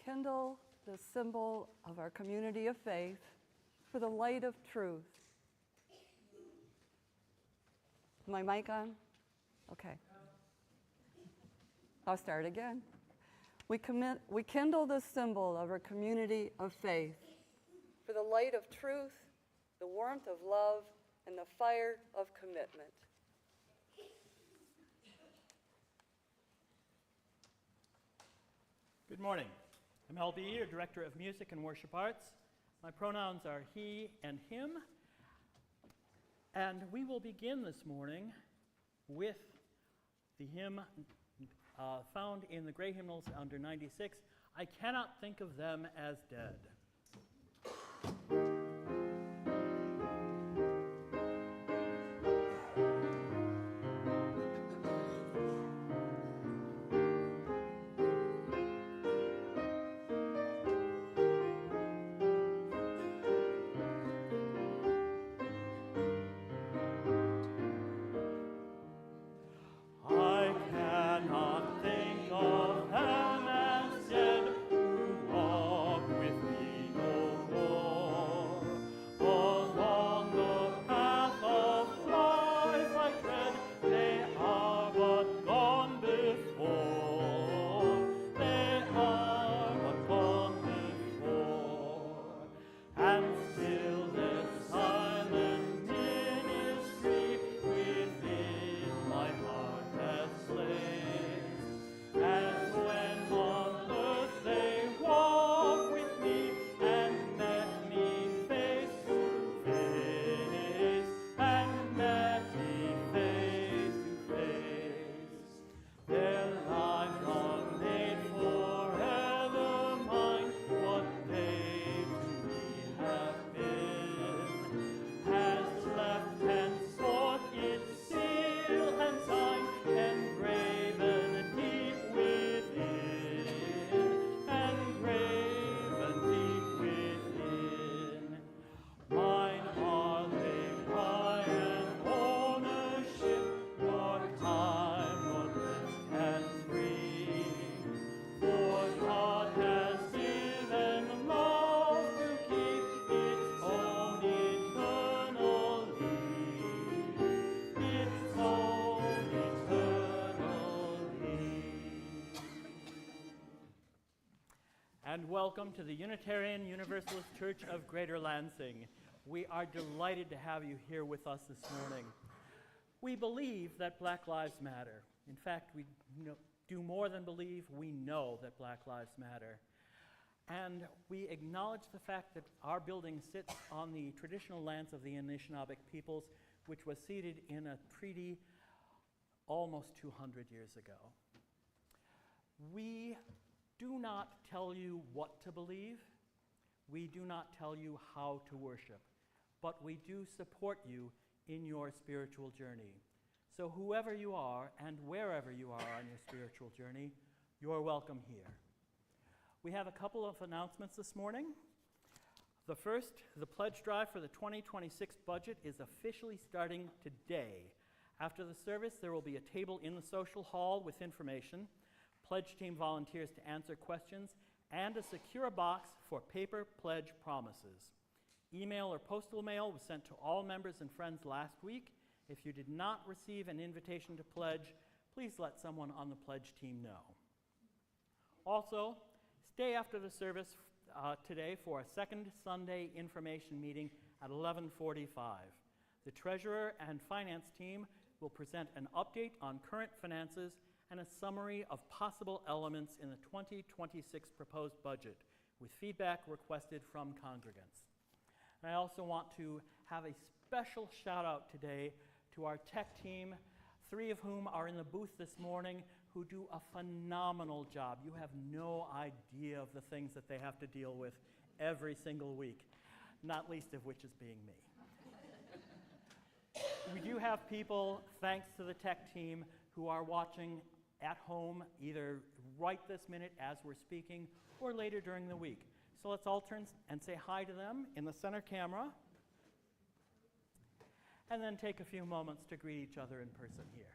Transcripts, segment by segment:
kindle the symbol of our community of faith for the light of truth. Is my mic on? Okay. I'll start again. We kindle the symbol of our community of faith for the light of truth, the warmth of love, and the fire of commitment. Good morning. I'm LB, your Director of Music and Worship Arts. My pronouns are he and him. And we will begin this morning with the hymn found in the Gray Hymnals under 96, I Cannot Think of Them as Dead. And welcome to the Unitarian Universalist Church of Greater Lansing. We are delighted to have you here with us this morning. We believe that Black Lives Matter. In fact, we do more than believe, we know that Black Lives Matter. And we acknowledge the fact that our building sits on the traditional lands of the Anishinaabe peoples, which was ceded in a treaty almost 200 years ago. We do not tell you what to believe. We do not tell you how to worship, but we do support you in your spiritual journey. So whoever you are and wherever you are on your spiritual journey, you're welcome here. We have a couple of announcements this morning. The first, the pledge drive for the 2026 budget is officially starting today. After the service, there will be a table in the social hall with information, pledge team volunteers to answer questions, and a secure box for paper pledge promises. Email or postal mail was sent to all members and friends last week. If you did not receive an invitation to pledge, please let someone on the pledge team know. Also, stay after the service today for a second Sunday information meeting at 11:45. The treasurer and finance team will present an update on current finances and a summary of possible elements in the 2026 proposed budget, with feedback requested from congregants. And I also want to have a special shout out today to our tech team, 3 of whom are in the booth this morning, who do a phenomenal job. You have no idea of the things that they have to deal with every single week, not least of which is being me. We do have people, thanks to the tech team, who are watching at home, either right this minute as we're speaking or later during the week. So let's all turn and say hi to them in the center camera, and then take a few moments to greet each other in person here.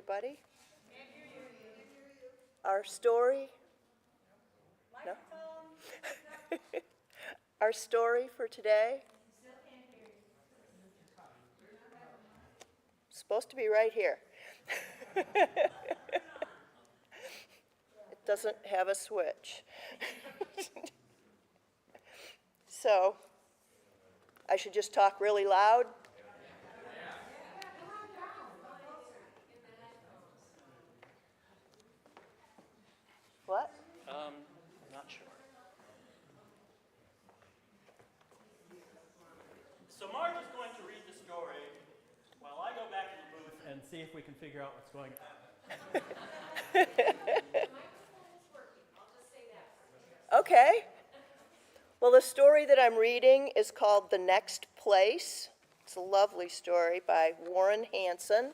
everybody? Our story? No? Our story for today? Supposed to be right here. It doesn't have a switch. So, I should just talk really loud? What? Not sure. So Marge is going to read the story while I go back to the booth and see if we can figure out what's going on. Okay. Well, the story that I'm reading is called The Next Place. It's a lovely story by Warren Hansen,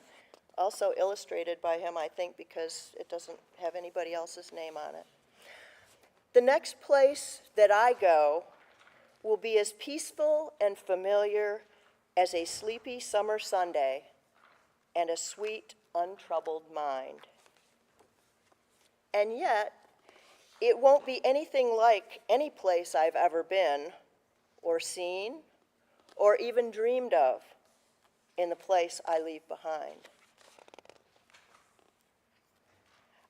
also illustrated by him, I think, because it doesn't have anybody else's name on it. The next place that I go will be as peaceful and familiar as a sleepy summer Sunday and a sweet, untroubled mind. And yet, it won't be anything like any place I've ever been or seen or even dreamed of in the place I leave behind.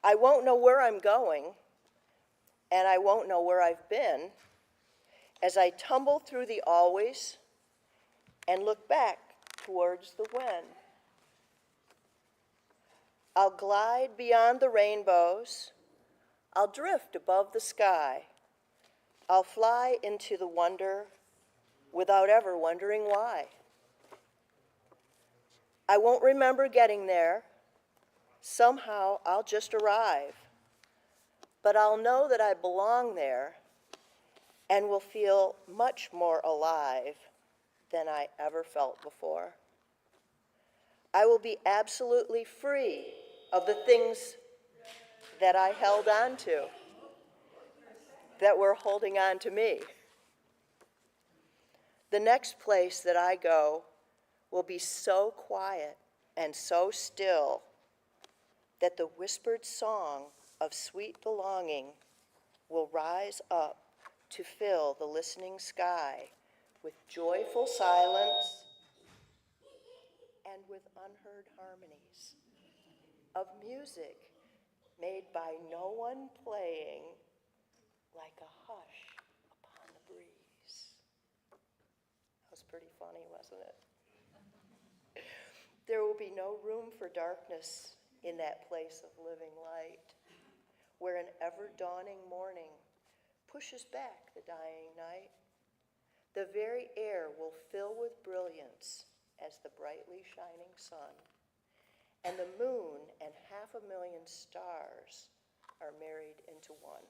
I won't know where I'm going, and I won't know where I've been as I tumble through the always and look back towards the when. I'll glide beyond the rainbows. I'll drift above the sky. I'll fly into the wonder without ever wondering why. I won't remember getting there. Somehow I'll just arrive. But I'll know that I belong there and will feel much more alive than I ever felt before. I will be absolutely free of the things that I held on to, that were holding on to me. The next place that I go will be so quiet and so still that the whispered song of sweet belonging will rise up to fill the listening sky with joyful silence and with unheard harmonies of music made by no one playing like a hush upon the breeze. That was pretty funny, wasn't it? There will be no room for darkness in that place of living light, where an ever-dawning morning pushes back the dying night. The very air will fill with brilliance as the brightly shining sun, and the moon and 500,000 stars are married into one.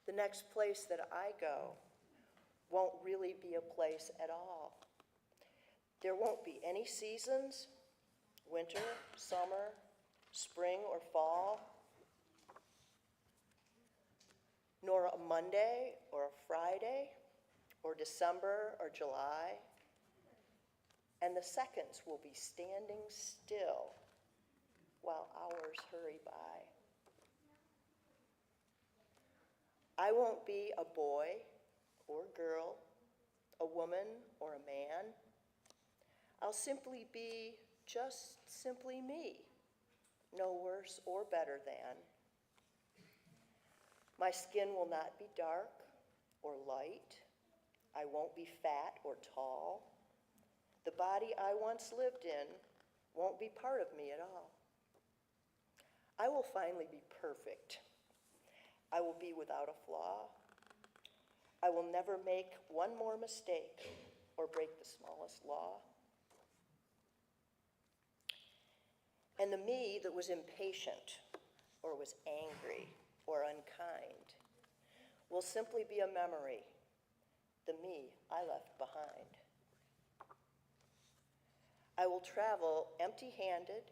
The next place that I go won't really be a place at all. There won't be any seasons, winter, summer, spring, or fall, nor a Monday or a Friday or December or July. And the seconds will be standing still while hours hurry by. I won't be a boy or girl, a woman or a man. I'll simply be just simply me, no worse or better than. My skin will not be dark or light. I won't be fat or tall. The body I once lived in won't be part of me at all. I will finally be perfect. I will be without a flaw. I will never make one more mistake or break the smallest law. And the me that was impatient or was angry or unkind will simply be a memory, the me I left behind. I will travel empty-handed.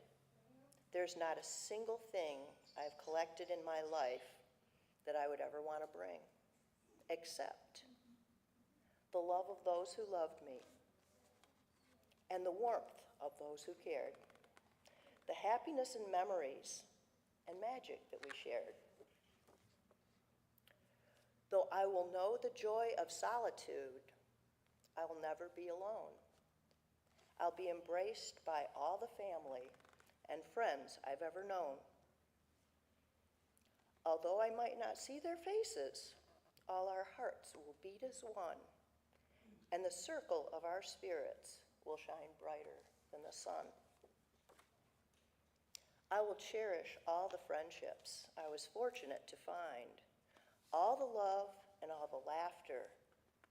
There's not a single thing I've collected in my life that I would ever want to bring, except the love of those who loved me and the warmth of those who cared. the happiness and memories and magic that we shared. Though I will know the joy of solitude, I will never be alone. I'll be embraced by all the family and friends I've ever known. Although I might not see their faces, all our hearts will beat as one, and the circle of our spirits will shine brighter than the sun. I will cherish all the friendships I was fortunate to find, all the love and all the laughter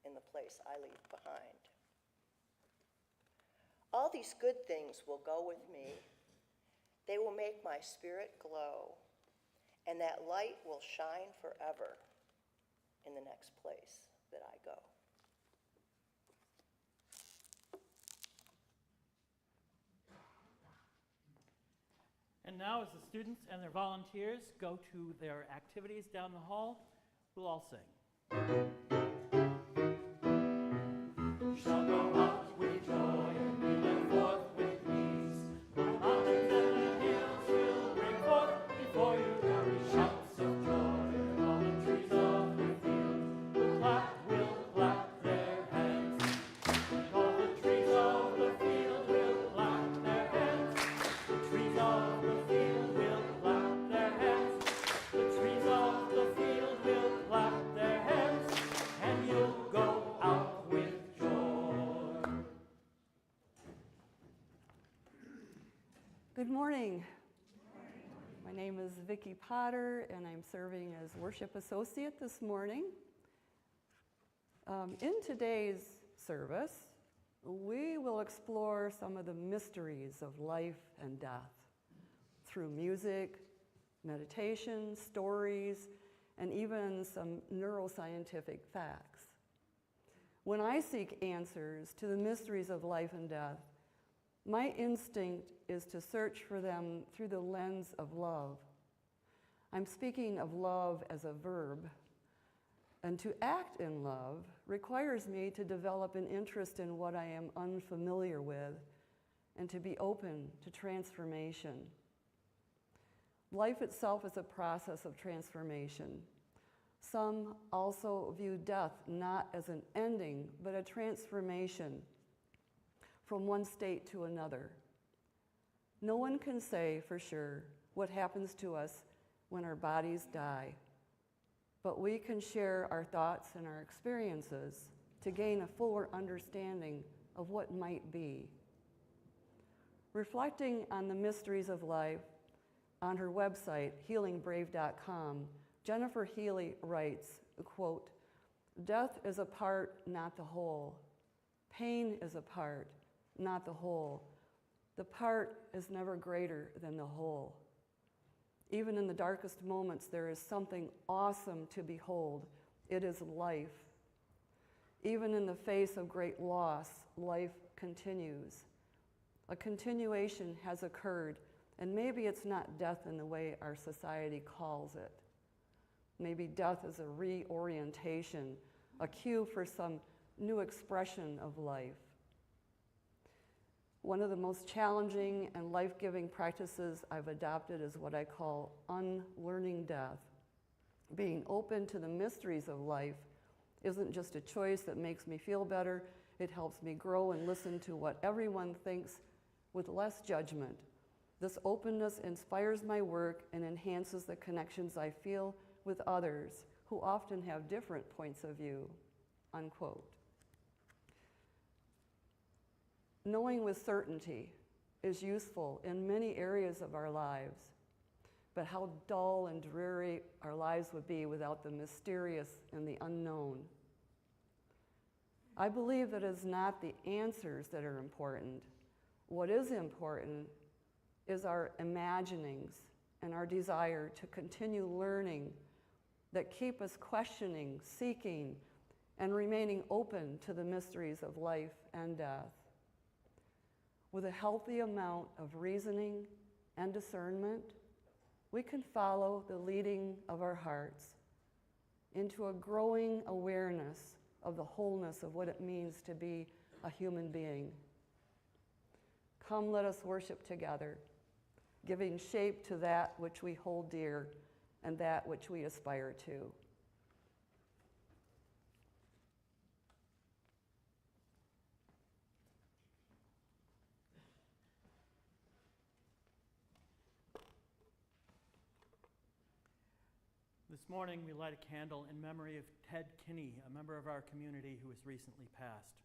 in the place I leave behind. All these good things will go with me. They will make my spirit glow, and that light will shine forever in the next place that I go. And now, as the students and their volunteers go to their activities down the hall, we'll all sing. Shall go out with joy and be led forth with peace. The mountains and the hills will bring forth before you carry shouts of joy, and all the trees of the field will clap their hands. And all the trees of the field will clap their hands. The trees of the field will clap their hands. The trees of the field will clap their hands, and you'll go out with joy. Good morning. My name is Vicki Potter, and I'm serving as worship associate this morning. In today's service, we will explore some of the mysteries of life and death through music, meditation, stories, and even some neuroscientific facts. When I seek answers to the mysteries of life and death, my instinct is to search for them through the lens of love. I'm speaking of love as a verb, and to act in love requires me to develop an interest in what I am unfamiliar with and to be open to transformation. Life itself is a process of transformation. Some also view death not as an ending, but a transformation from one state to another. No one can say for sure what happens to us when our bodies die, but we can share our thoughts and our experiences to gain a fuller understanding of what might be. Reflecting on the mysteries of life, on her website, healingbrave.com, Jennifer Healy writes, quote, "Death is a part, not the whole. Pain is a part, not the whole. The part is never greater than the whole. Even in the darkest moments, there is something awesome to behold. It is life. Even in the face of great loss, life continues. A continuation has occurred, and maybe it's not death in the way our society calls it. Maybe death is a reorientation, a cue for some new expression of life. One of the most challenging and life-giving practices I've adopted is what I call unlearning death. Being open to the mysteries of life isn't just a choice that makes me feel better, it helps me grow and listen to what everyone thinks with less judgment. This openness inspires my work and enhances the connections I feel with others who often have different points of view," unquote. Knowing with certainty is useful in many areas of our lives, but how dull and dreary our lives would be without the mysterious and the unknown. I believe that it's not the answers that are important. What is important is our imaginings and our desire to continue learning that keep us questioning, seeking, and remaining open to the mysteries of life and death. With a healthy amount of reasoning and discernment, we can follow the leading of our hearts into a growing awareness of the wholeness of what it means to be a human being. Come, let us worship together. giving shape to that which we hold dear and that which we aspire to. This morning, we light a candle in memory of Ted Kinney, a member of our community who has recently passed.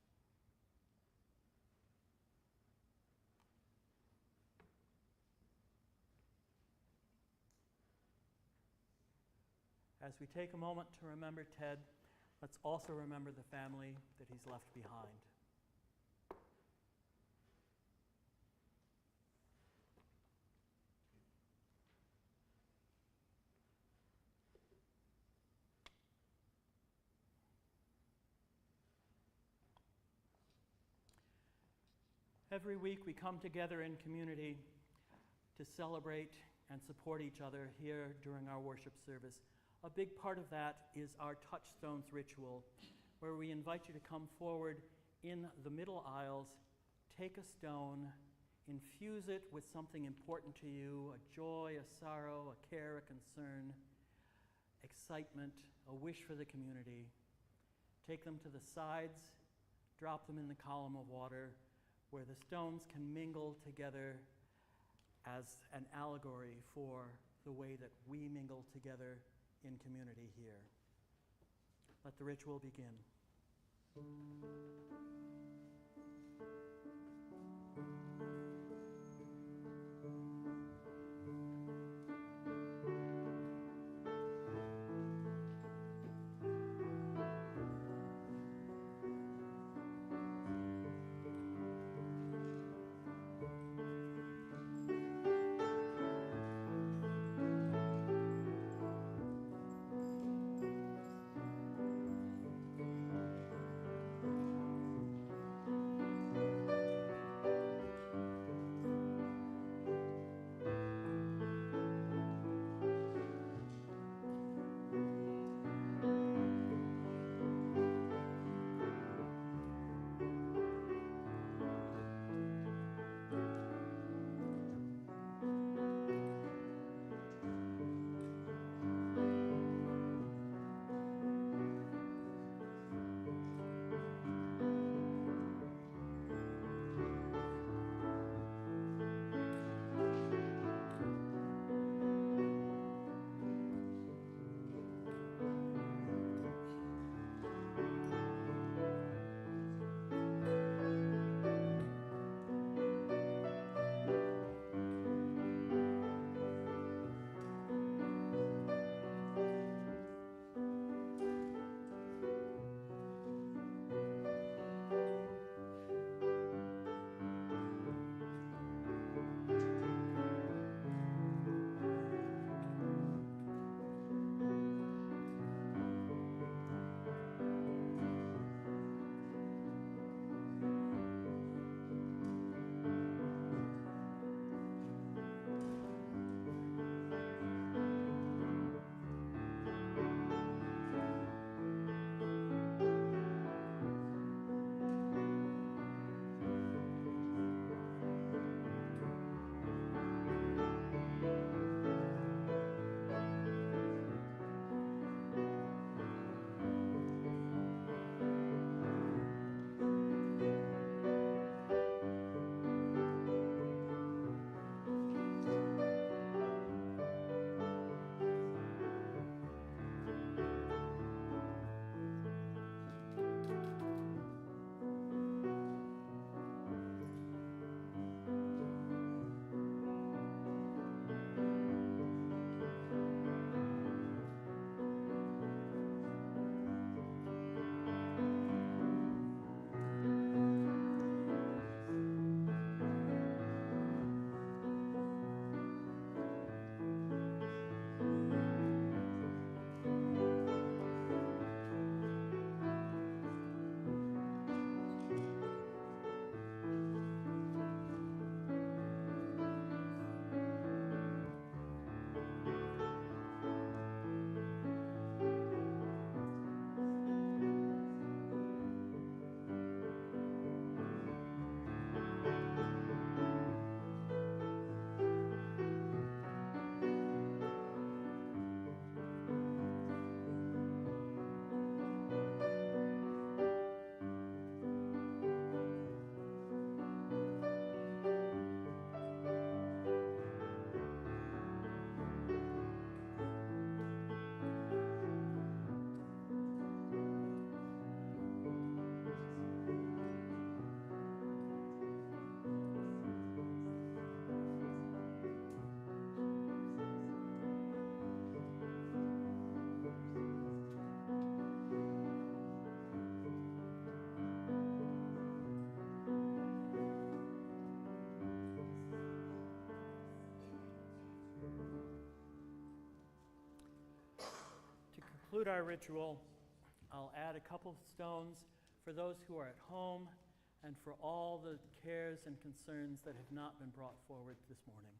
As we take a moment to remember Ted, let's also remember the family that he's left behind. Every week we come together in community to celebrate and support each other here during our worship service. A big part of that is our Touchstones ritual, where we invite you to come forward in the middle aisles, take a stone, infuse it with something important to you, a joy, a sorrow, a care, a concern, excitement, a wish for the community. Take them to the sides, drop them in the column of water, where the stones can mingle together as an allegory for the way that we mingle together in community here. Let the ritual begin. conclude our ritual, I'll add a couple of stones for those who are at home and for all the cares and concerns that have not been brought forward this morning.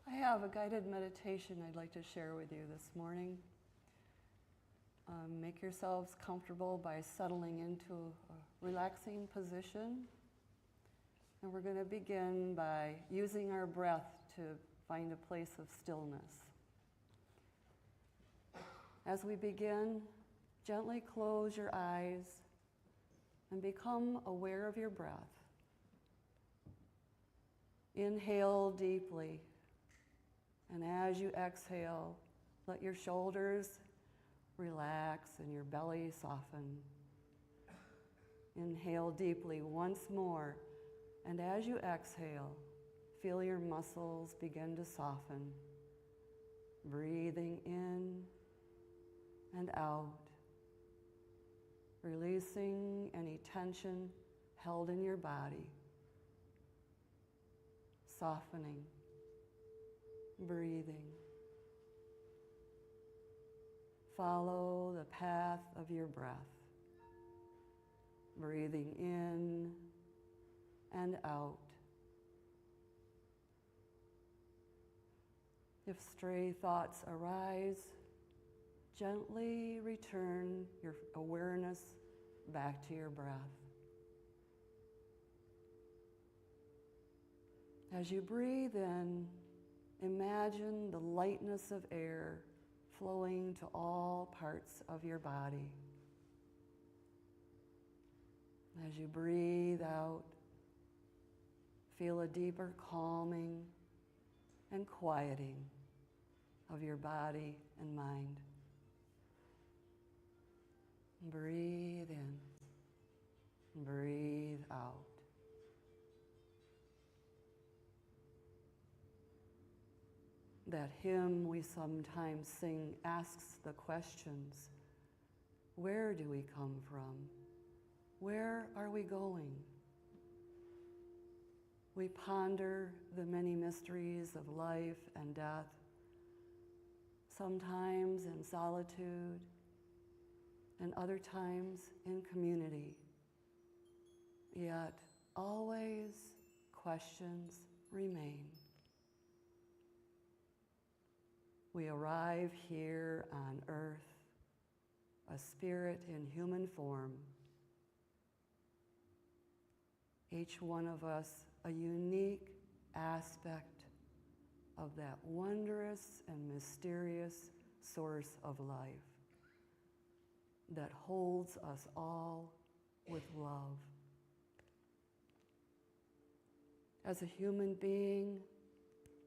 I have a guided meditation I'd like to share with you this morning. Make yourselves comfortable by settling into a relaxing position. And we're going to begin by using our breath to find a place of stillness. As we begin, gently close your eyes and become aware of your breath. Inhale deeply. And as you exhale, let your shoulders relax and your belly soften. Inhale deeply once more, and as you exhale, feel your muscles begin to soften. Breathing in and out, releasing any tension held in your body, softening. Breathing. Follow the path of your breath. Breathing in and out. If stray thoughts arise, gently return your awareness back to your breath. As you breathe in, imagine the lightness of air flowing to all parts of your body. As you breathe out, feel a deeper calming and quieting of your body and mind. Breathe in, breathe out. That hymn we sometimes sing asks the questions, where do we come from? Where are we going? We ponder the many mysteries of life and death, sometimes in solitude, and other times in community. Yet always questions remain. We arrive here on earth, a spirit in human form, each one of us a unique aspect of that wondrous and mysterious source of life that holds us all with love. As a human being,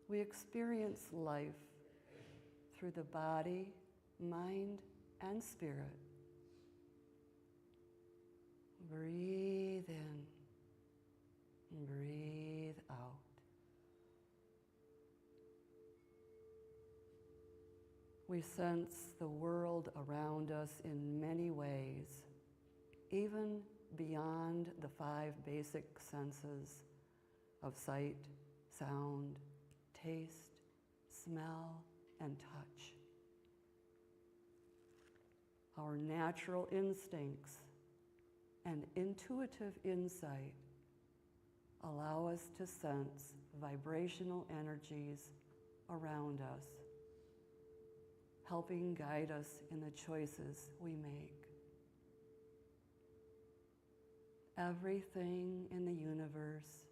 we experience life through the body, mind, and spirit. Breathe in and breathe out. We sense the world around us in many ways, even beyond the 5 basic senses of sight, sound, taste, smell, and touch. Our natural instincts and intuitive insight allow us to sense vibrational energies around us, helping guide us in the choices we make. Everything in the universe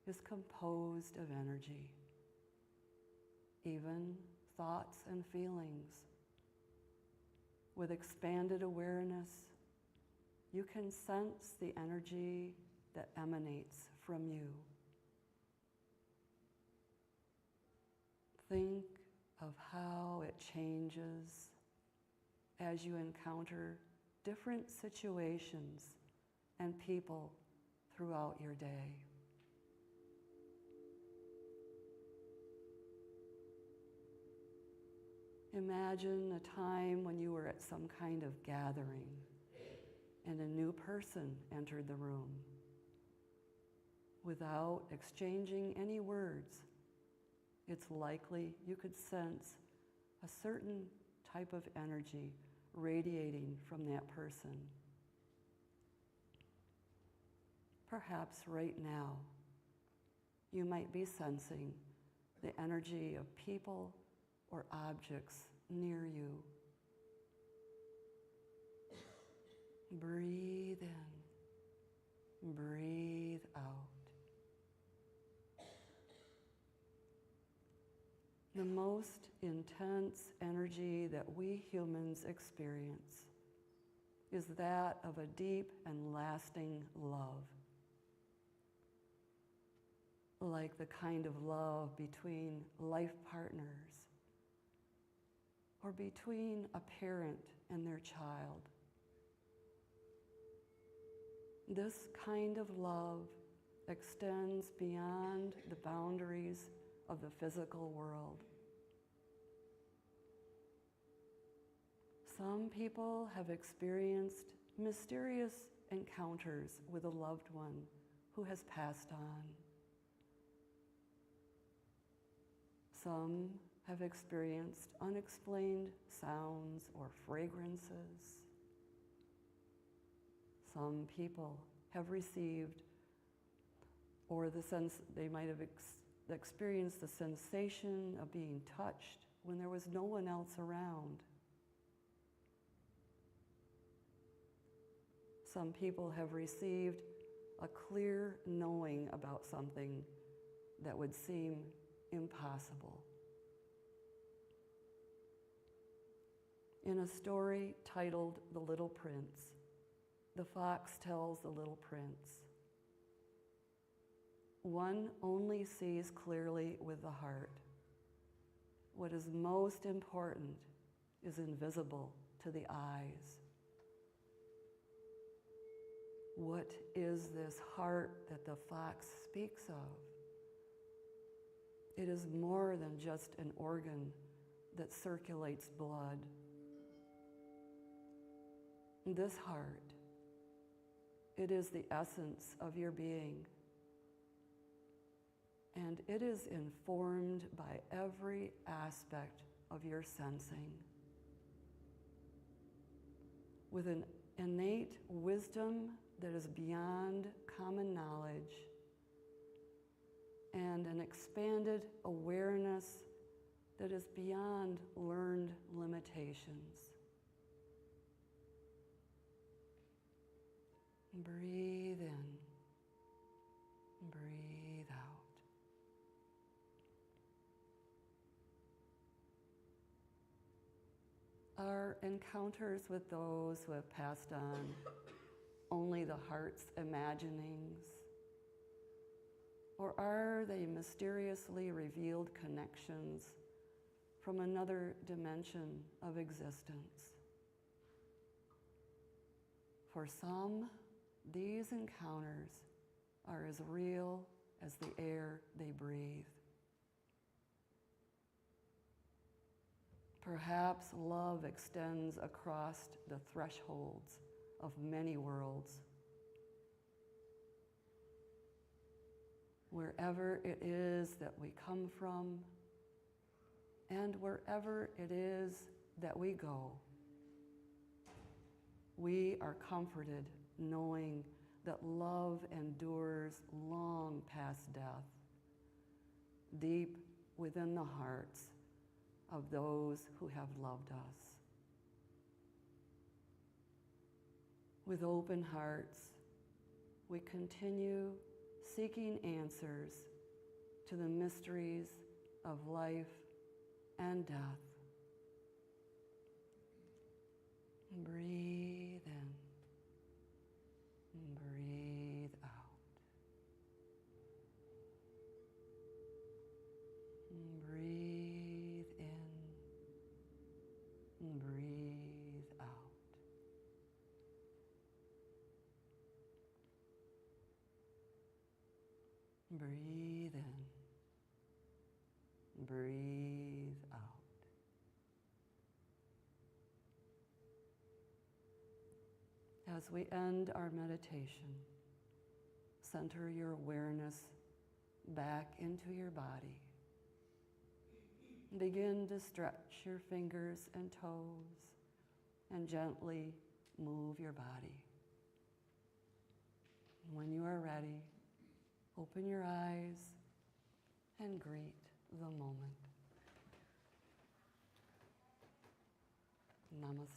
is composed of energy, even thoughts and feelings. With expanded awareness, you can sense the energy that emanates from you. Think of how it changes as you encounter different situations and people throughout your day. Imagine a time when you were at some kind of gathering and a new person entered the room. Without exchanging any words, it's likely you could sense a certain type of energy radiating from that person. Perhaps right now, you might be sensing the energy of people or objects near you. Breathe in, breathe out. The most intense energy that we humans experience is that of a deep and lasting love. Like the kind of love between life partners or between a parent and their child. This kind of love extends beyond the boundaries of the physical world. Some people have experienced mysterious encounters with a loved one who has passed on. Some have experienced unexplained sounds or fragrances. Some people have received, or they might have experienced the sensation of being touched when there was no one else around. Some people have received a clear knowing about something that would seem impossible. In a story titled The Little Prince, the fox tells the little prince, "One only sees clearly with the heart. What is most important is invisible to the eyes." What is this heart that the fox speaks of? It is more than just an organ that circulates blood. This heart, it is the essence of your being, and it is informed by every aspect of your sensing. With an innate wisdom that is beyond common knowledge and an expanded awareness that is beyond learned limitations. Breathe in, breathe out. Are encounters with those who have passed on only the heart's imaginings? Or are they mysteriously revealed connections from another dimension of existence? For some, these encounters are as real as the air they breathe. Perhaps love extends across the thresholds of many worlds. Wherever it is that we come from, and wherever it is that we go, we are comforted knowing that love endures long past death, deep within the hearts of those who have loved us. With open hearts, we continue seeking answers to the mysteries of life and death. Breathe in, breathe out. Breathe in, breathe out. Breathe in, breathe out. As we end our meditation, center your awareness back into your body. Begin to stretch your fingers and toes and gently move your body. When you are ready, open your eyes and greet the moment. Namaste.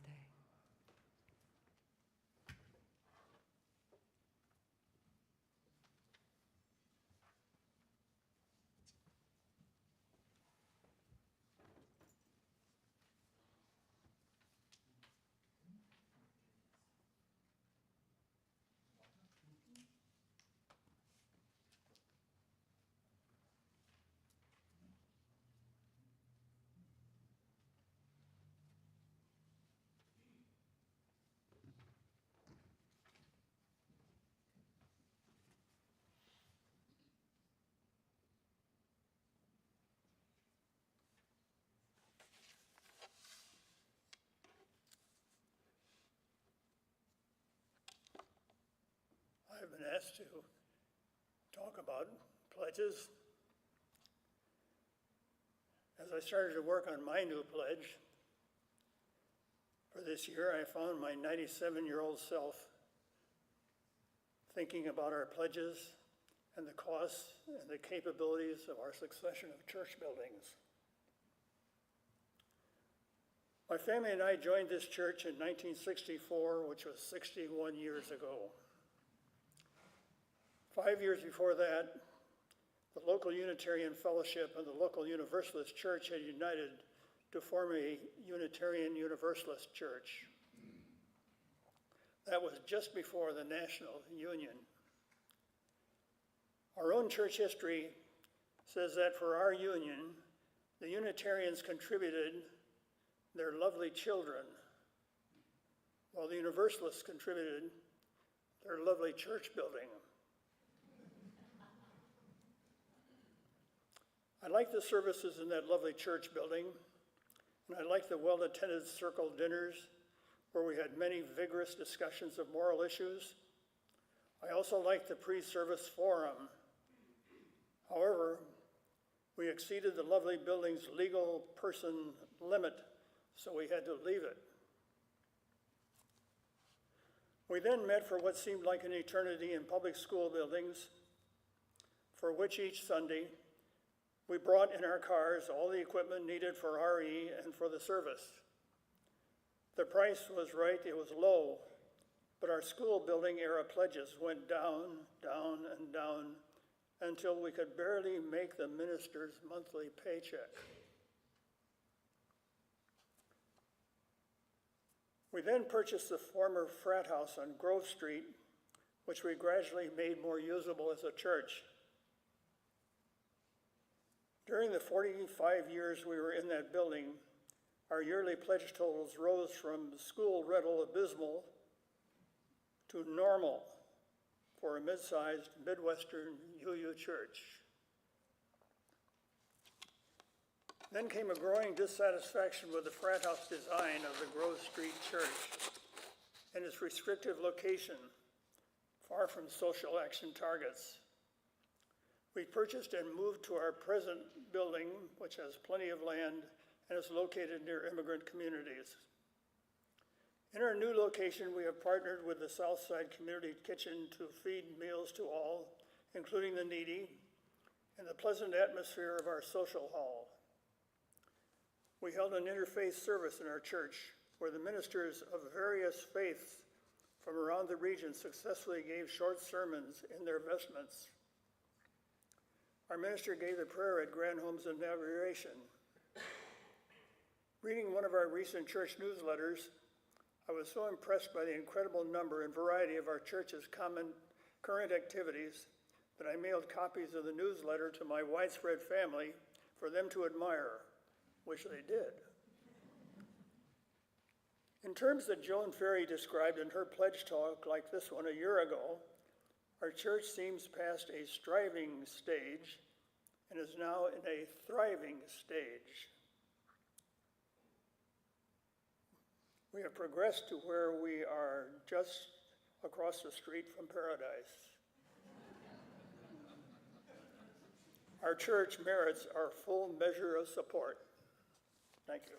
I've been asked to talk about pledges. As I started to work on my new pledge for this year, I found my 97-year-old self thinking about our pledges and the costs and the capabilities of our succession of church buildings. My family and I joined this church in 1964, which was 61 years ago. 5 years before that, the local Unitarian Fellowship and the local Universalist Church had united to form a Unitarian Universalist Church. That was just before the National Union. Our own church history says that for our union, the Unitarians contributed their lovely children, while the Universalists contributed their lovely church building. I like the services in that lovely church building, and I like the well-attended circle dinners where we had many vigorous discussions of moral issues. I also like the pre-service forum. However, we exceeded the lovely building's legal person limit, so we had to leave it. We then met for what seemed like an eternity in public school buildings, for which each Sunday we brought in our cars all the equipment needed for RE and for the service. The price was right, it was low, but our school building era pledges went down, down, and down until we could barely make the minister's monthly paycheck. We then purchased the former frat house on Grove Street, which we gradually made more usable as a church. During the 45 years we were in that building, our yearly pledge totals rose from school rental abysmal to normal for a mid-sized Midwestern UU church. Then came a growing dissatisfaction with the frat house design of the Grove Street Church and its restrictive location, far from social action targets. We purchased and moved to our present building, which has plenty of land and is located near immigrant communities. In our new location, we have partnered with the Southside Community Kitchen to feed meals to all, including the needy, in the pleasant atmosphere of our social hall. We held an interfaith service in our church where the ministers of various faiths from around the region successfully gave short sermons in their vestments. Our minister gave the prayer at Granholm's inauguration. Reading one of our recent church newsletters, I was so impressed by the incredible number and variety of our church's current activities that I mailed copies of the newsletter to my widespread family for them to admire, which they did. In terms that Joan Ferry described in her pledge talk like this one a year ago, our church seems past a striving stage and is now in a thriving stage. We have progressed to where we are just across the street from paradise. Our church merits our full measure of support. Thank you.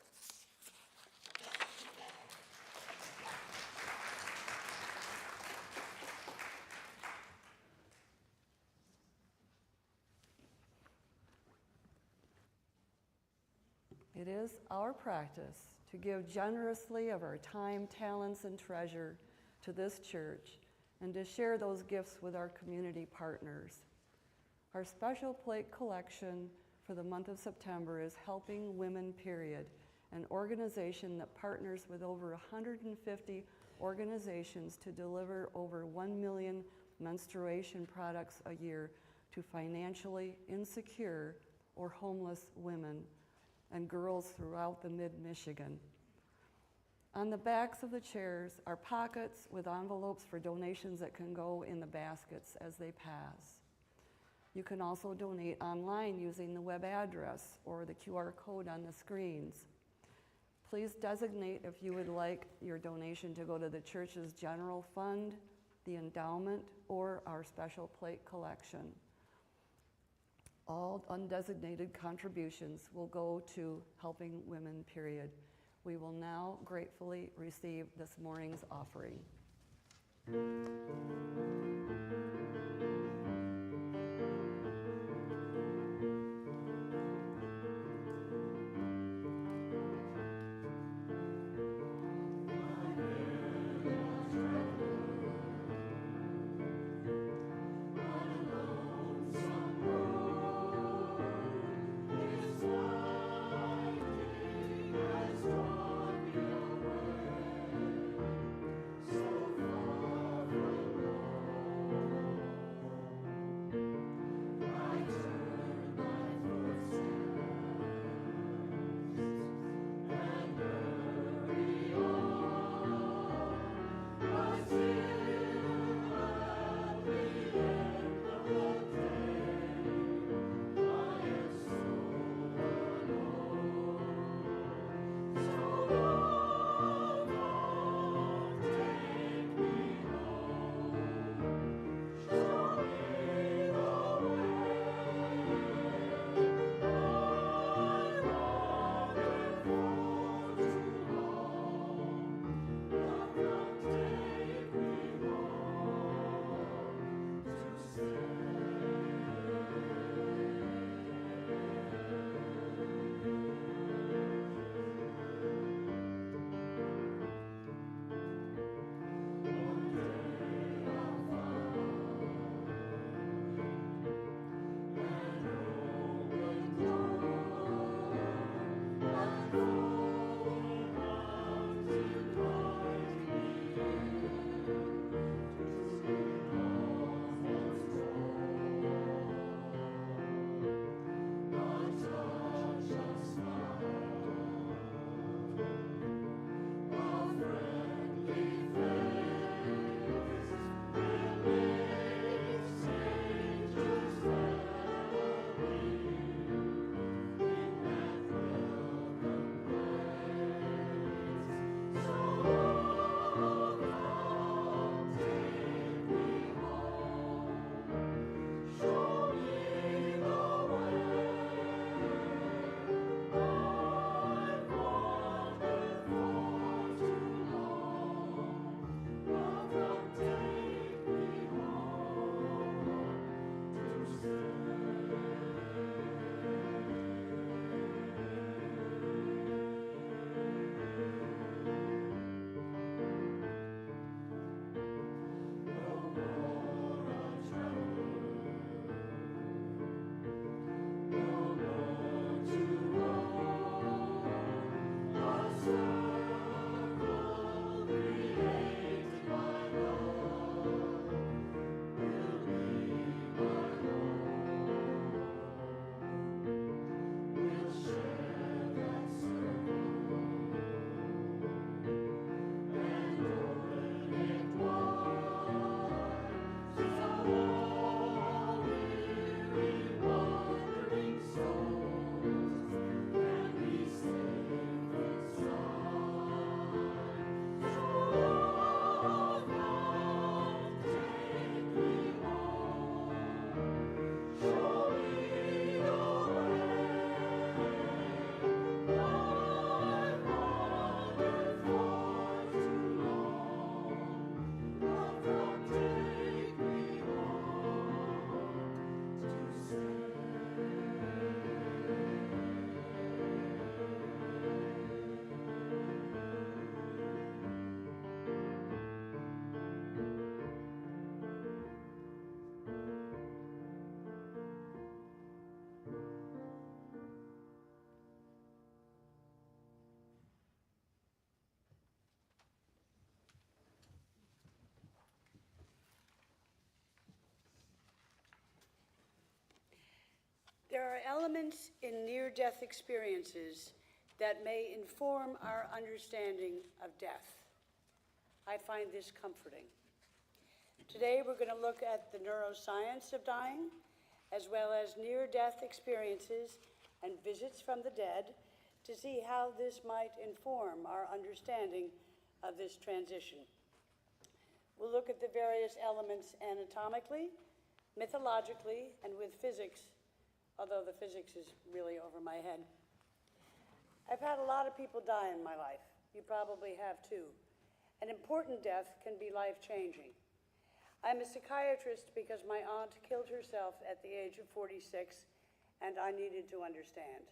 It is our practice to give generously of our time, talents, and treasure to this church and to share those gifts with our community partners. Our special plate collection for the month of September is Helping Women Period, an organization that partners with over 150 organizations to deliver over 1 million menstruation products a year to financially insecure or homeless women and girls throughout the mid-Michigan. On the backs of the chairs are pockets with envelopes for donations that can go in the baskets as they pass. You can also donate online using the web address or the QR code on the screens. Please designate if you would like your donation to go to the church's general fund, the endowment, or our special plate collection. All undesignated contributions will go to Helping Women, period. We will now gratefully receive this morning's offering. elements in near-death experiences that may inform our understanding of death. I find this comforting. Today, we're going to look at the neuroscience of dying, as well as near-death experiences and visits from the dead, to see how this might inform our understanding of this transition. We'll look at the various elements anatomically, mythologically, and with physics, although the physics is really over my head. I've had a lot of people die in my life. You probably have too. An important death can be life-changing. I'm a psychiatrist because my aunt killed herself at the age of 46, and I needed to understand.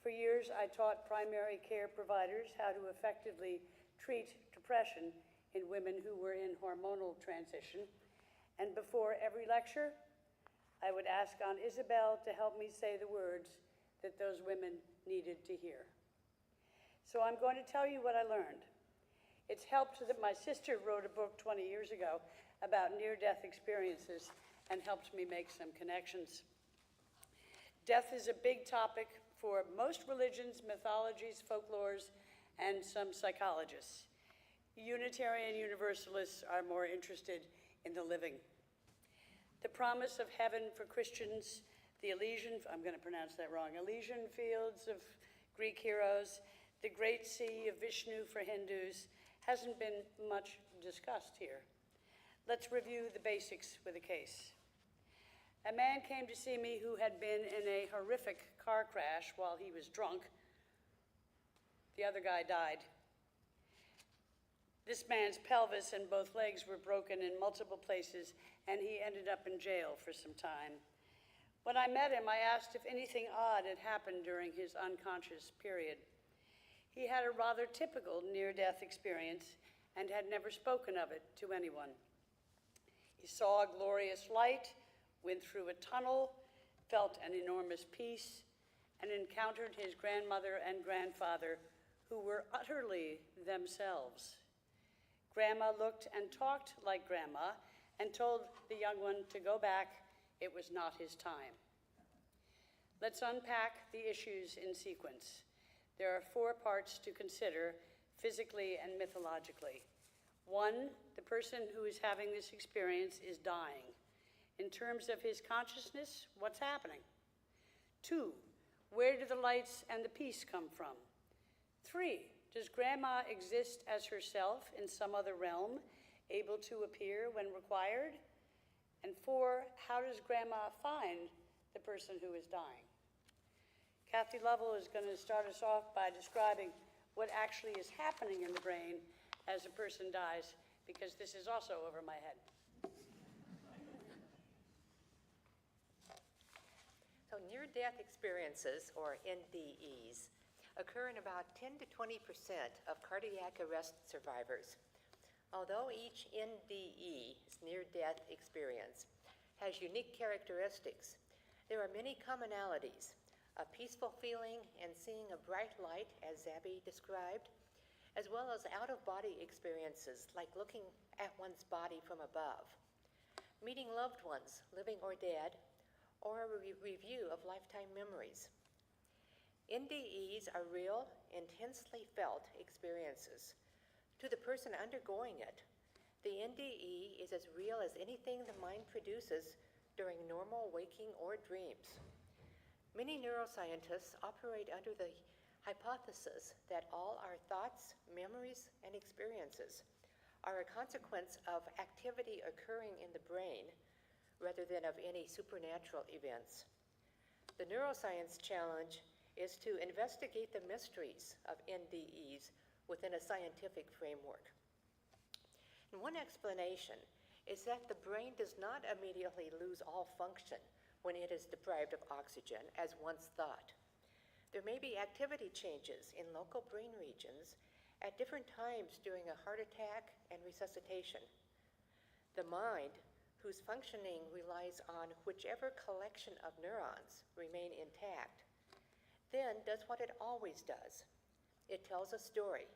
For years, I taught primary care providers how to effectively treat depression in women who were in hormonal transition, and before every lecture, I would ask Aunt Isabel to help me say the words that those women needed to hear. So I'm going to tell you what I learned. It's helped that my sister wrote a book 20 years ago about near-death experiences and helped me make some connections. Death is a big topic for most religions, mythologies, folklores, and some psychologists. Unitarian Universalists are more interested in the living. The promise of heaven for Christians, the Elysian, I'm going to pronounce that wrong, Elysian fields of Greek heroes, the great sea of Vishnu for Hindus, hasn't been much discussed here. Let's review the basics with a case. A man came to see me who had been in a horrific car crash while he was drunk. The other guy died. This man's pelvis and both legs were broken in multiple places, and he ended up in jail for some time. When I met him, I asked if anything odd had happened during his unconscious period. He had a rather typical near-death experience and had never spoken of it to anyone. He saw a glorious light, went through a tunnel, felt an enormous peace, and encountered his grandmother and grandfather, who were utterly themselves. Grandma looked and talked like Grandma and told the young one to go back. It was not his time. Let's unpack the issues in sequence. There are 4 parts to consider, physically and mythologically. 1, the person who is having this experience is dying. In terms of his consciousness, what's happening? 2, where do the lights and the peace come from? 3, does Grandma exist as herself in some other realm, able to appear when required? And 4, how does Grandma find the person who is dying? Kathy Lovell is going to start us off by describing what actually is happening in the brain as a person dies, because this is also over my head. So near-death experiences, or NDEs, occur in about 10 to 20% of cardiac arrest survivors. Although each NDE, near-death experience, has unique characteristics, there are many commonalities: a peaceful feeling and seeing a bright light, as Zabby described, as well as out-of-body experiences like looking at one's body from above, meeting loved ones, living or dead, or a review of lifetime memories. NDEs are real, intensely felt experiences. To the person undergoing it, the NDE is as real as anything the mind produces during normal waking or dreams. Many neuroscientists operate under the hypothesis that all our thoughts, memories, and experiences are a consequence of activity occurring in the brain rather than of any supernatural events. The neuroscience challenge is to investigate the mysteries of NDEs within a scientific framework. And one explanation is that the brain does not immediately lose all function when it is deprived of oxygen, as once thought. There may be activity changes in local brain regions at different times during a heart attack and resuscitation. The mind, whose functioning relies on whichever collection of neurons remain intact, then does what it always does. It tells a story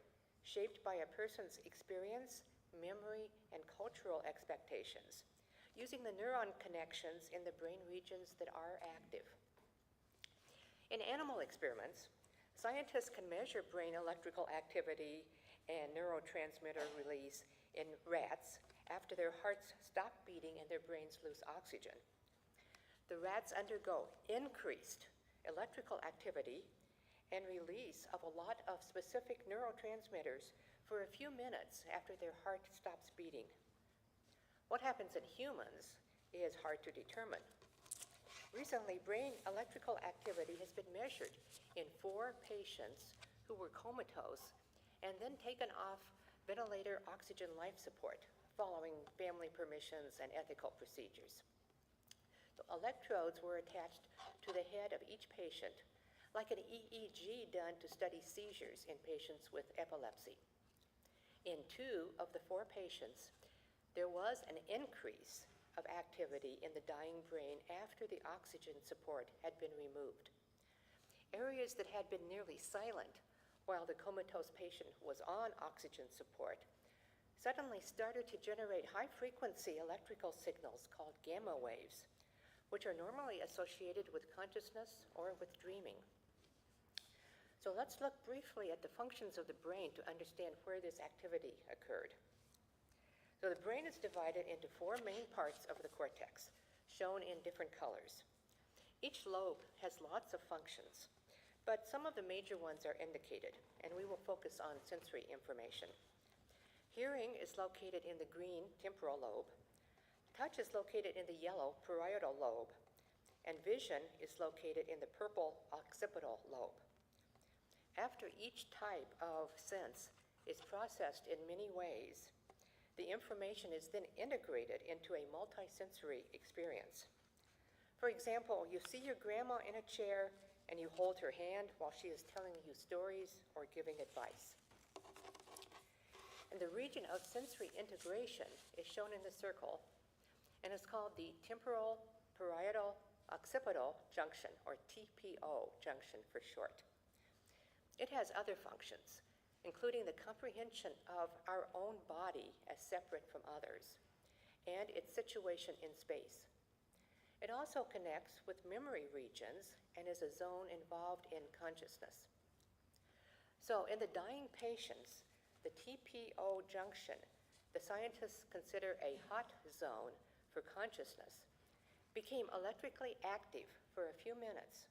shaped by a person's experience, memory, and cultural expectations, using the neuron connections in the brain regions that are active. In animal experiments, scientists can measure brain electrical activity and neurotransmitter release in rats after their hearts stop beating and their brains lose oxygen. The rats undergo increased electrical activity and release of a lot of specific neurotransmitters for a few minutes after their heart stops beating. What happens in humans is hard to determine. Recently, brain electrical activity has been measured in 4 patients who were comatose and then taken off ventilator oxygen life support following family permissions and ethical procedures. The electrodes were attached to the head of each patient, like an EEG done to study seizures in patients with epilepsy. In 2 of the 4 patients, there was an increase of activity in the dying brain after the oxygen support had been removed. Areas that had been nearly silent while the comatose patient was on oxygen support suddenly started to generate high-frequency electrical signals called gamma waves, which are normally associated with consciousness or with dreaming. So let's look briefly at the functions of the brain to understand where this activity occurred. So the brain is divided into 4 main parts of the cortex, shown in different colors. Each lobe has lots of functions, but some of the major ones are indicated, and we will focus on sensory information. Hearing is located in the green temporal lobe, touch is located in the yellow parietal lobe, and vision is located in the purple occipital lobe. After each type of sense is processed in many ways, the information is then integrated into a multisensory experience. For example, you see your grandma in a chair and you hold her hand while she is telling you stories or giving advice. And the region of sensory integration is shown in the circle and is called the temporal parietal occipital junction, or TPO junction for short. It has other functions, including the comprehension of our own body as separate from others, and its situation in space. It also connects with memory regions and is a zone involved in consciousness. So in the dying patients, the TPO junction, the scientists consider a hot zone for consciousness, became electrically active for a few minutes.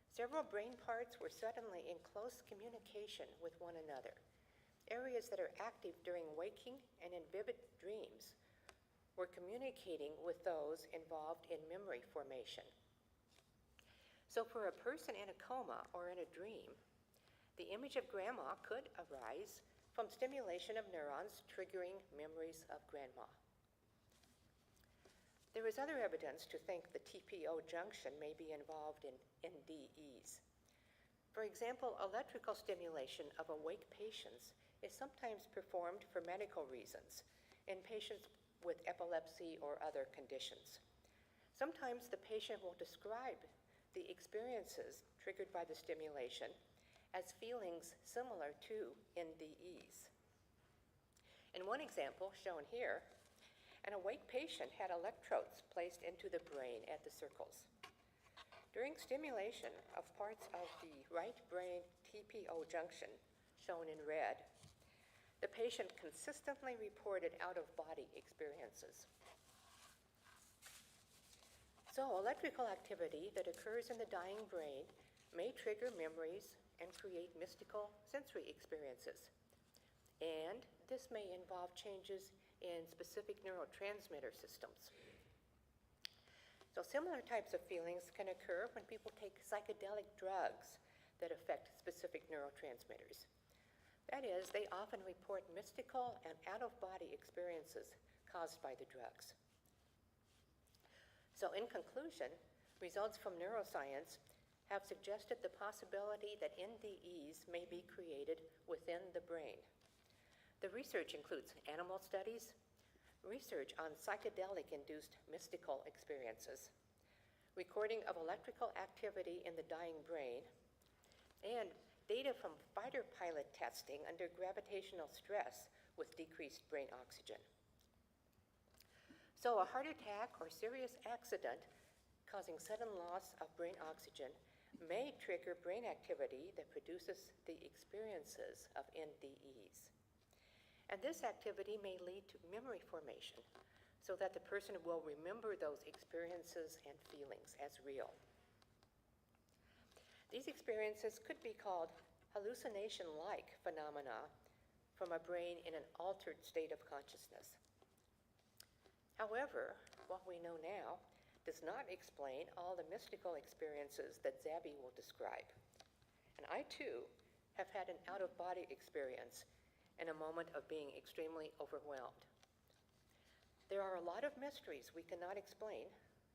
Several brain parts were suddenly in close communication with one another. Areas that are active during waking and in vivid dreams were communicating with those involved in memory formation. So for a person in a coma or in a dream, the image of grandma could arise from stimulation of neurons triggering memories of grandma. There is other evidence to think the TPO junction may be involved in NDEs. For example, electrical stimulation of awake patients is sometimes performed for medical reasons in patients with epilepsy or other conditions. Sometimes the patient will describe the experiences triggered by the stimulation as feelings similar to NDEs. In one example shown here, an awake patient had electrodes placed into the brain at the circles. During stimulation of parts of the right brain TPO junction, shown in red, the patient consistently reported out-of-body experiences. So electrical activity that occurs in the dying brain may trigger memories and create mystical sensory experiences. And this may involve changes in specific neurotransmitter systems. So similar types of feelings can occur when people take psychedelic drugs that affect specific neurotransmitters. That is, they often report mystical and out-of-body experiences caused by the drugs. So in conclusion, results from neuroscience have suggested the possibility that NDEs may be created within the brain. The research includes animal studies, research on psychedelic-induced mystical experiences, recording of electrical activity in the dying brain, and data from fighter pilot testing under gravitational stress with decreased brain oxygen. So a heart attack or serious accident causing sudden loss of brain oxygen may trigger brain activity that produces the experiences of NDEs. And this activity may lead to memory formation, so that the person will remember those experiences and feelings as real. These experiences could be called hallucination-like phenomena from a brain in an altered state of consciousness. However, what we know now does not explain all the mystical experiences that Zabby will describe. And I, too, have had an out-of-body experience in a moment of being extremely overwhelmed. There are a lot of mysteries we cannot explain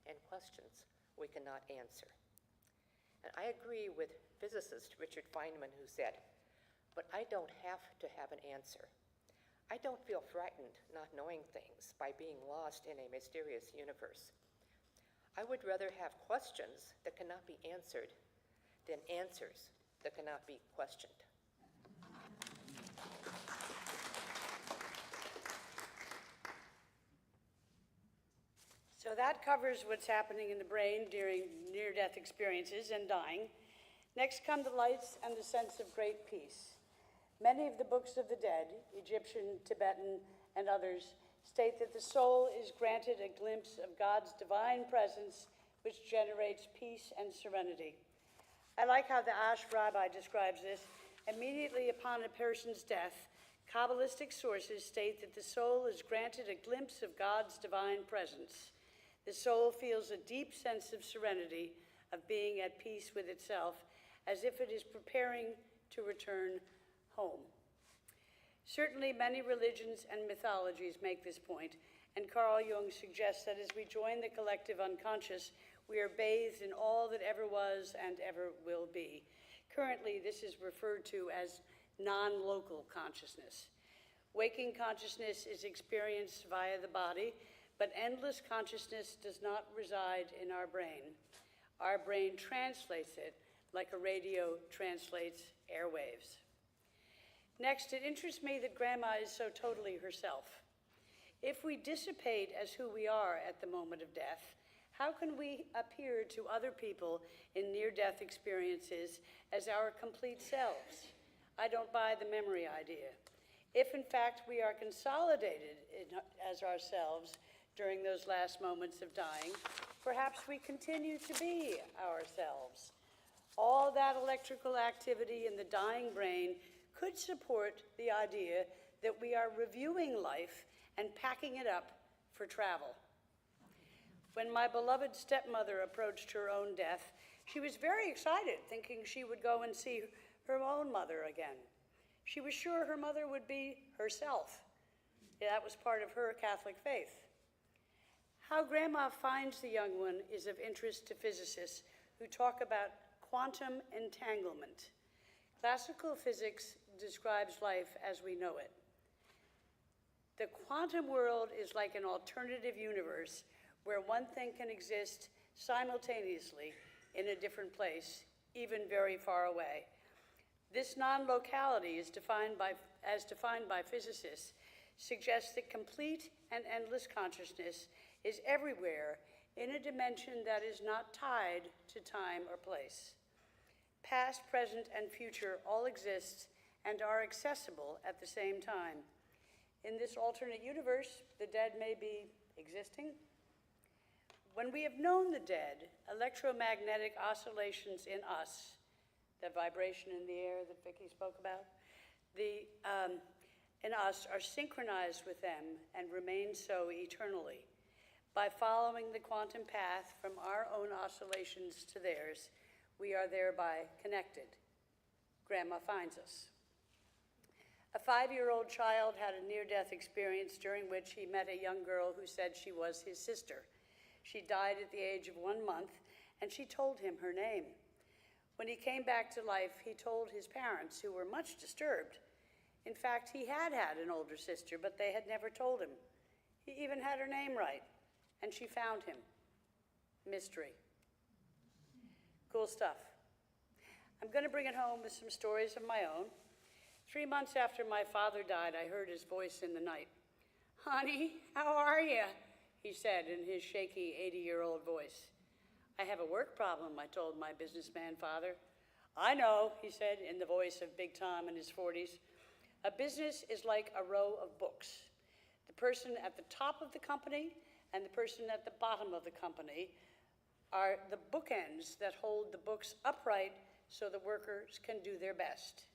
and questions we cannot answer. And I agree with physicist Richard Feynman, who said, "But I don't have to have an answer. I don't feel frightened not knowing things by being lost in a mysterious universe. I would rather have questions that cannot be answered than answers that cannot be questioned." So that covers what's happening in the brain during near-death experiences and dying. Next come the lights and the sense of great peace. Many of the books of the dead, Egyptian, Tibetan, and others, state that the soul is granted a glimpse of God's divine presence, which generates peace and serenity. I like how the Ash Rabbi describes this. Immediately upon a person's death, Kabbalistic sources state that the soul is granted a glimpse of God's divine presence. The soul feels a deep sense of serenity, of being at peace with itself, as if it is preparing to return home. Certainly, many religions and mythologies make this point, and Carl Jung suggests that as we join the collective unconscious, we are bathed in all that ever was and ever will be. Currently, this is referred to as non-local consciousness. Waking consciousness is experienced via the body, but endless consciousness does not reside in our brain. Our brain translates it like a radio translates airwaves. Next, it interests me that Grandma is so totally herself. If we dissipate as who we are at the moment of death, how can we appear to other people in near-death experiences as our complete selves? I don't buy the memory idea. If, in fact, we are consolidated as ourselves during those last moments of dying, perhaps we continue to be ourselves. All that electrical activity in the dying brain could support the idea that we are reviewing life and packing it up for travel. When my beloved stepmother approached her own death, she was very excited, thinking she would go and see her own mother again. She was sure her mother would be herself. That was part of her Catholic faith. How Grandma finds the young one is of interest to physicists who talk about quantum entanglement. Classical physics describes life as we know it. The quantum world is like an alternative universe where one thing can exist simultaneously in a different place, even very far away. This non-locality, as defined by physicists, suggests that complete and endless consciousness is everywhere in a dimension that is not tied to time or place. Past, present, and future all exist and are accessible at the same time. In this alternate universe, the dead may be existing. When we have known the dead, electromagnetic oscillations in us, the vibration in the air that Vicki spoke about, in us are synchronized with them and remain so eternally. By following the quantum path from our own oscillations to theirs, we are thereby connected. Grandma finds us. A 5-year-old child had a near-death experience during which he met a young girl who said she was his sister. She died at the age of 1 month, and she told him her name. When he came back to life, he told his parents, who were much disturbed. In fact, he had an older sister, but they had never told him. He even had her name right, and she found him. Mystery. Cool stuff. I'm going to bring it home with some stories of my own. 3 months after my father died, I heard his voice in the night. "Honey, how are you?" he said in his shaky 80-year-old voice. I have a work problem, I told my businessman father. I know, he said in the voice of Big Tom in his 40s. A business is like a row of books. The person at the top of the company and the person at the bottom of the company are the bookends that hold the books upright so the workers can do their best.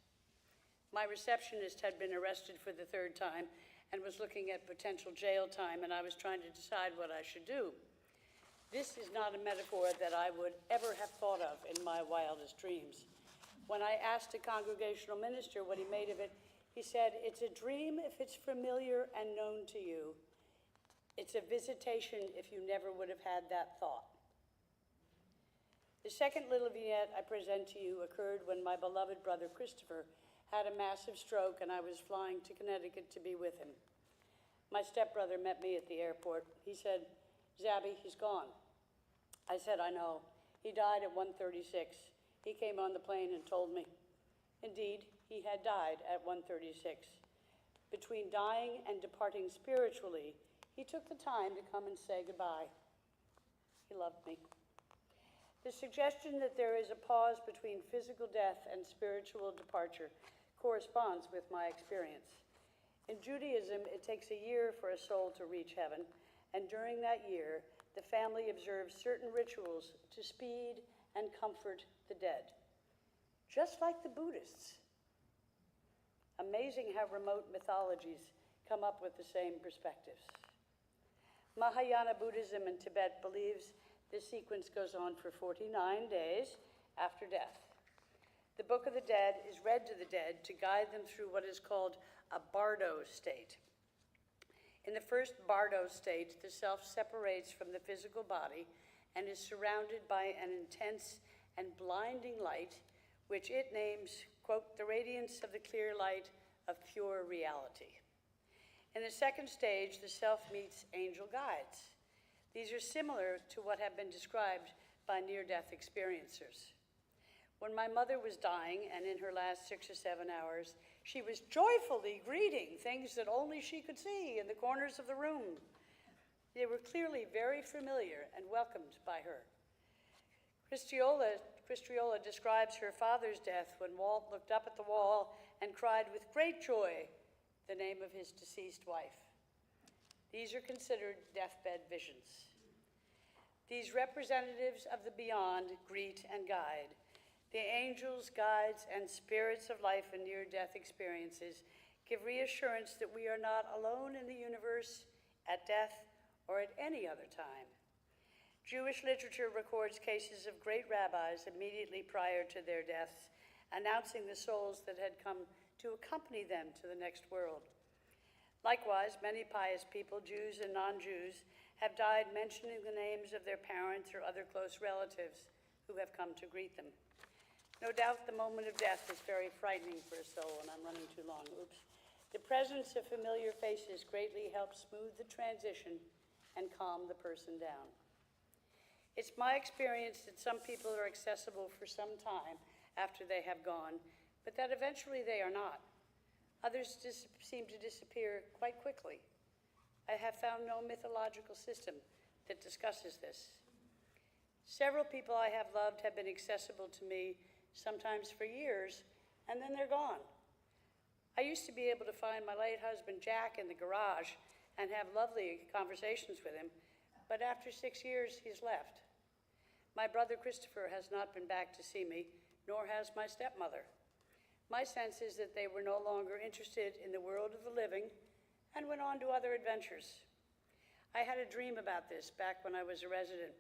My receptionist had been arrested for the third time and was looking at potential jail time, and I was trying to decide what I should do. This is not a metaphor that I would ever have thought of in my wildest dreams. When I asked a congregational minister what he made of it, he said, "It's a dream if it's familiar and known to you. It's a visitation if you never would have had that thought." The second little vignette I present to you occurred when my beloved brother Christopher had a massive stroke and I was flying to Connecticut to be with him. My stepbrother met me at the airport. He said, "Zabby, he's gone." I said, "I know. He died at 1:36. He came on the plane and told me." Indeed, he had died at 1:36. Between dying and departing spiritually, he took the time to come and say goodbye. He loved me. The suggestion that there is a pause between physical death and spiritual departure corresponds with my experience. In Judaism, it takes a year for a soul to reach heaven, and during that year, the family observes certain rituals to speed and comfort the dead, just like the Buddhists. Amazing how remote mythologies come up with the same perspectives. Mahayana Buddhism in Tibet believes this sequence goes on for 49 days after death. The Book of the Dead is read to the dead to guide them through what is called a bardo state. In the first bardo state, the self separates from the physical body and is surrounded by an intense and blinding light, which it names, quote, "the radiance of the clear light of pure reality." In the second stage, the self meets angel guides. These are similar to what have been described by near-death experiencers. When my mother was dying, and in her last 6 or 7 hours, she was joyfully greeting things that only she could see in the corners of the room. They were clearly very familiar and welcomed by her. Christriola describes her father's death when Walt looked up at the wall and cried with great joy the name of his deceased wife. These are considered deathbed visions. These representatives of the beyond greet and guide. The angels, guides, and spirits of life in near-death experiences give reassurance that we are not alone in the universe at death or at any other time. Jewish literature records cases of great rabbis immediately prior to their deaths, announcing the souls that had come to accompany them to the next world. Likewise, many pious people, Jews and non-Jews, have died mentioning the names of their parents or other close relatives who have come to greet them. No doubt the moment of death is very frightening for a soul, and I'm running too long, oops. The presence of familiar faces greatly helps smooth the transition and calm the person down. It's my experience that some people are accessible for some time after they have gone, but that eventually they are not. Others seem to disappear quite quickly. I have found no mythological system that discusses this. Several people I have loved have been accessible to me, sometimes for years, and then they're gone. I used to be able to find my late husband Jack in the garage and have lovely conversations with him, but after 6 years, he's left. My brother Christopher has not been back to see me, nor has my stepmother. My sense is that they were no longer interested in the world of the living and went on to other adventures. I had a dream about this back when I was a resident.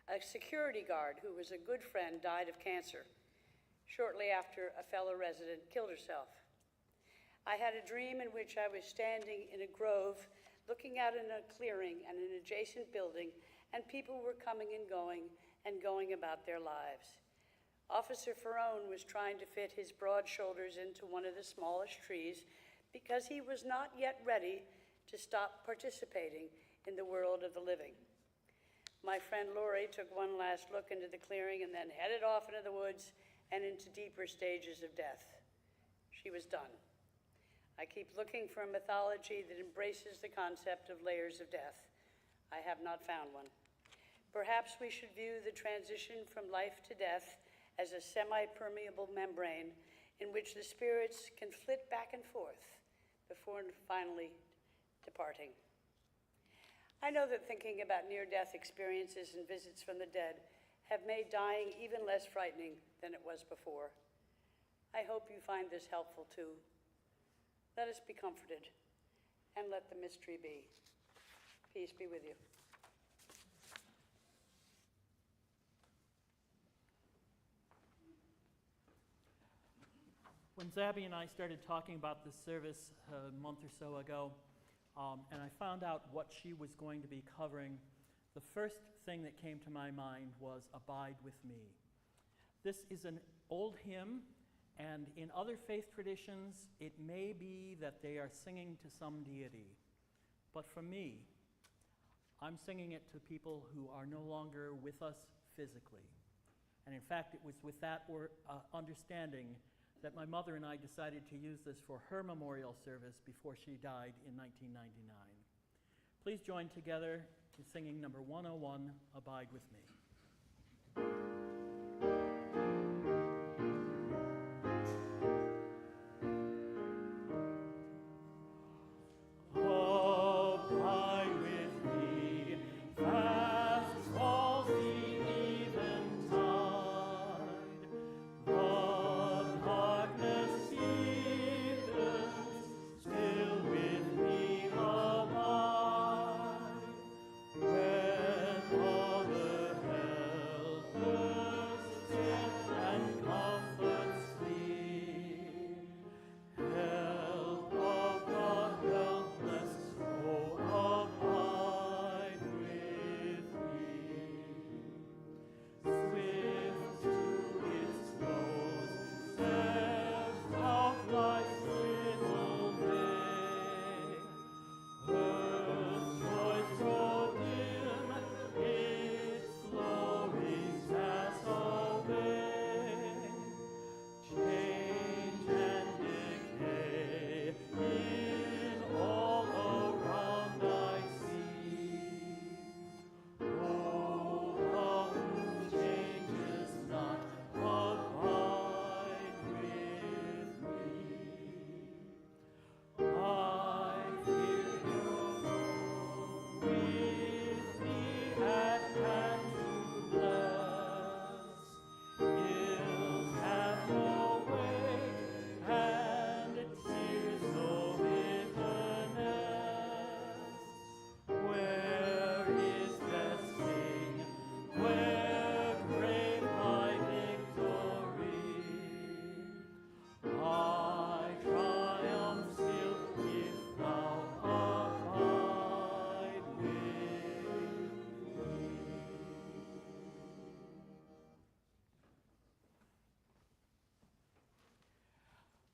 A security guard who was a good friend died of cancer. Shortly after, a fellow resident killed herself. I had a dream in which I was standing in a grove, looking out in a clearing and an adjacent building, and people were coming and going about their lives. Officer Ferrone was trying to fit his broad shoulders into one of the smallest trees because he was not yet ready to stop participating in the world of the living. My friend Lori took one last look into the clearing and then headed off into the woods and into deeper stages of death. She was done. I keep looking for a mythology that embraces the concept of layers of death. I have not found one. Perhaps we should view the transition from life to death as a semi-permeable membrane in which the spirits can flit back and forth before finally departing. I know that thinking about near-death experiences and visits from the dead have made dying even less frightening than it was before. I hope you find this helpful too. Let us be comforted and let the mystery be. Peace be with you. When Zabby and I started talking about this service a month or so ago, and I found out what she was going to be covering, the first thing that came to my mind was Abide with Me. This is an old hymn, and in other faith traditions, it may be that they are singing to some deity. But for me, I'm singing it to people who are no longer with us physically. And in fact, it was with that understanding that my mother and I decided to use this for her memorial service before she died in 1999. Please join together in singing number 101, Abide with Me.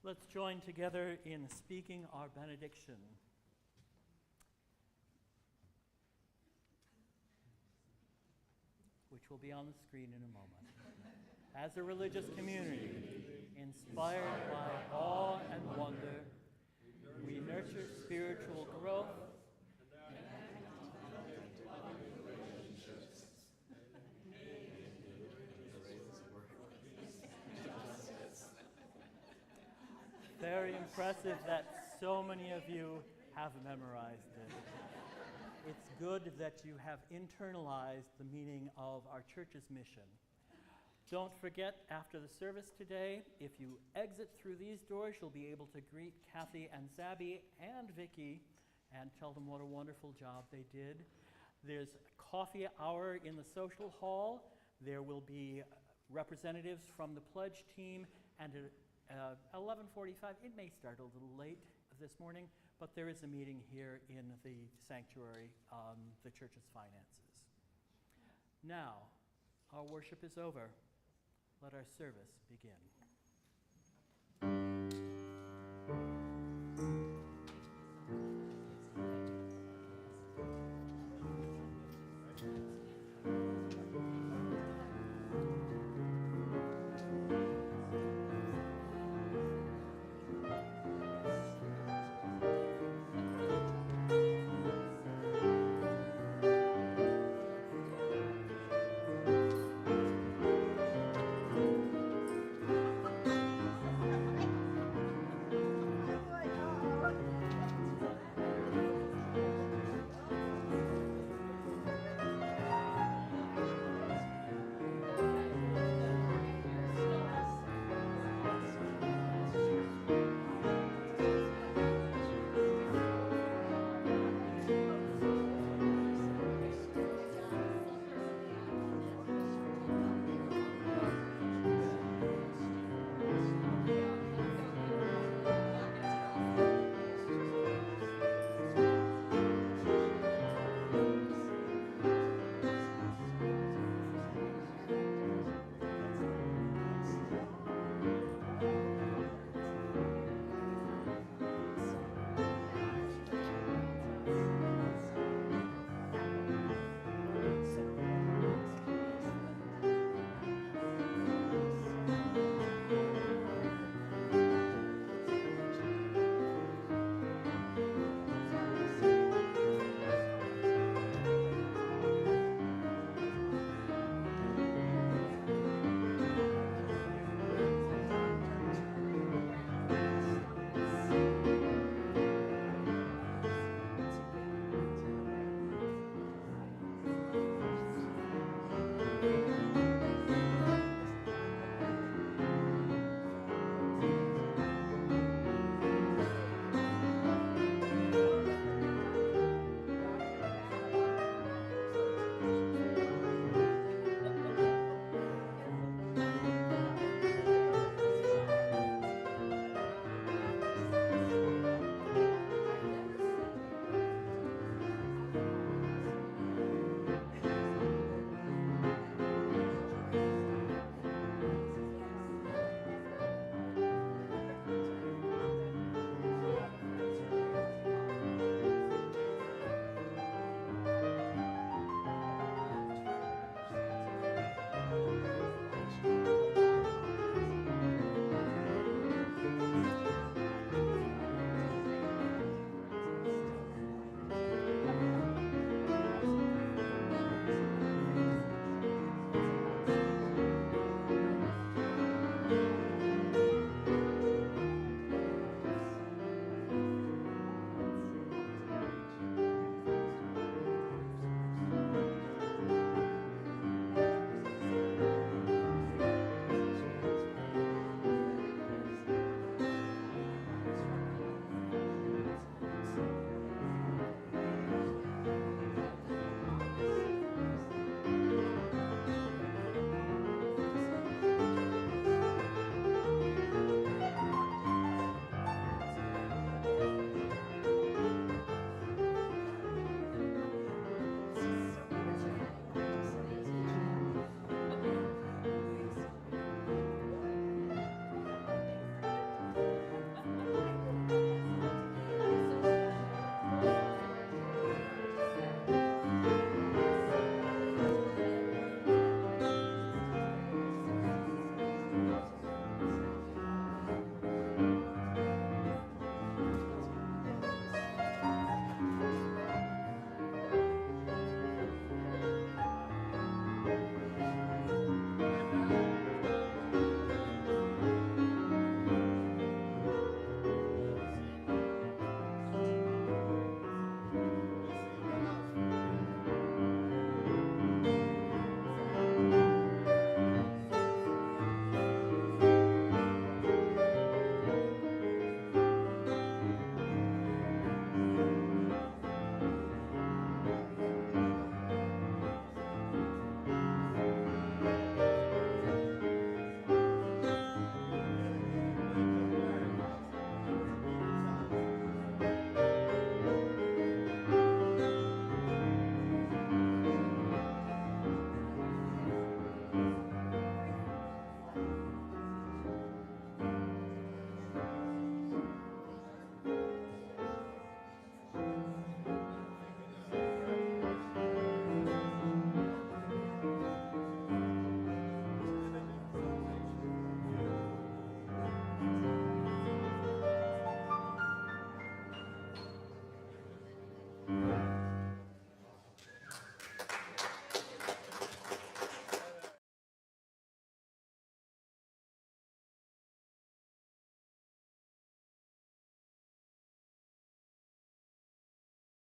Let's join together in speaking our benediction. Which will be on the screen in a moment. As a religious community, inspired by awe and wonder, we nurture spiritual growth Very impressive that so many of you have memorized it. It's good that you have internalized the meaning of our church's mission. Don't forget, after the service today, if you exit through these doors, you'll be able to greet Kathy and Zabby and Vicki and tell them what a wonderful job they did. There's a coffee hour in the social hall. There will be representatives from the pledge team, and at 11:45, it may start a little late this morning, but there is a meeting here in the sanctuary on the church's finances. Now, our worship is over. Let our service begin.